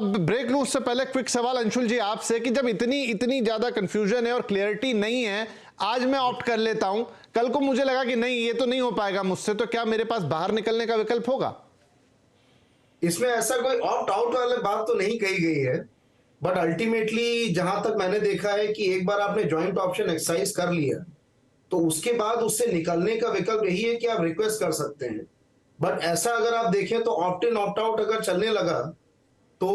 Break लूं उससे पहले क्विक सवाल अंशुल जी आपसे कि जब इतनी ज्यादा कंफ्यूजन है और क्लियरिटी नहीं है, आज मैं ऑप्ट कर लेता हूं, कल को मुझे लगा कि नहीं ये तो नहीं हो पाएगा मुझसे, तो क्या मेरे पास बाहर निकलने का विकल्प होगा? इसमें ऐसा कोई ऑप्ट आउट वाली बात तो नहीं कही गई है, बट अल्टीमेटली जहां तक मैंने देखा है कि एक बार आपने ज्वाइंट ऑप्शन एक्सरसाइज कर लिया तो उसके बाद उससे निकलने का विकल्प यही है कि आप रिक्वेस्ट कर सकते हैं। बट ऐसा अगर आप देखें तो ऑप्ट इन ऑप्ट आउट अगर चलने लगा तो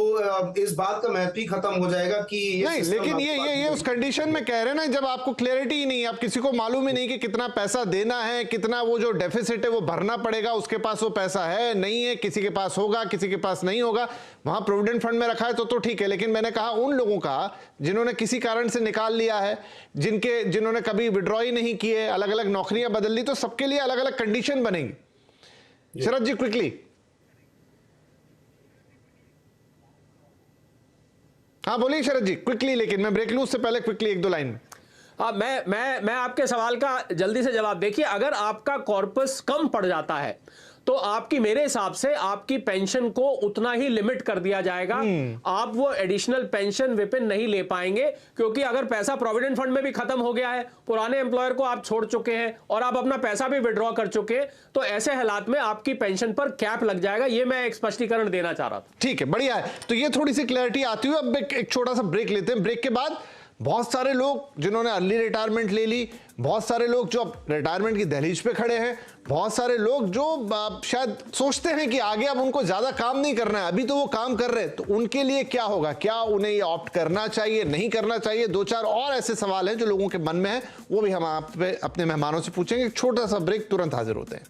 इस बात का महत्व ही खत्म हो जाएगा कि ये नहीं, लेकिन ये उस कंडीशन में कह रहे हैं ना जब आपको क्लैरिटी ही नहीं है, आप किसी को मालूम ही नहीं कि कितना पैसा देना है, कितना वो जो डेफिसिट है वो भरना पड़ेगा, उसके पास वो पैसा है नहीं है, किसी के पास होगा किसी के पास नहीं होगा। वहां प्रोविडेंट फंड में रखा है तो ठीक है, लेकिन मैंने कहा उन लोगों का जिन्होंने किसी कारण से निकाल लिया है, जिन्होंने कभी विड्रॉ ही नहीं किए, अलग अलग नौकरियां बदल ली, तो सबके लिए अलग अलग कंडीशन बनेगी। शरद जी क्विकली। हाँ बोलिए शरद जी क्विकली, लेकिन मैं ब्रेक लूं उससे पहले क्विकली एक दो लाइन। हाँ, मैं आपके सवाल का जल्दी से जवाब। देखिए, अगर आपका कॉर्पस कम पड़ जाता है तो आपकी, मेरे हिसाब से आपकी पेंशन को उतना ही लिमिट कर दिया जाएगा। आप वो एडिशनल पेंशन विपिन नहीं ले पाएंगे, क्योंकि अगर पैसा प्रोविडेंट फंड में भी खत्म हो गया है, पुराने एम्प्लॉयर को आप छोड़ चुके हैं और आप अपना पैसा भी विड्रॉ कर चुके हैं, तो ऐसे हालात में आपकी पेंशन पर कैप लग जाएगा। ये मैं एक स्पष्टीकरण देना चाह रहा था। ठीक है, बढ़िया है। तो ये थोड़ी सी क्लैरिटी आती हुई अब एक छोटा सा ब्रेक लेते हैं। ब्रेक के बाद बहुत सारे लोग जिन्होंने अर्ली रिटायरमेंट ले ली, बहुत सारे लोग जो अब रिटायरमेंट की दहलीज पे खड़े हैं, बहुत सारे लोग जो शायद सोचते हैं कि आगे अब उनको ज्यादा काम नहीं करना है, अभी तो वो काम कर रहे हैं, तो उनके लिए क्या होगा, क्या उन्हें ये ऑप्ट करना चाहिए नहीं करना चाहिए? दो चार और ऐसे सवाल हैं जो लोगों के मन में है, वो भी हम आप अपने मेहमानों से पूछेंगे। एक छोटा सा ब्रेक, तुरंत हाजिर होते हैं।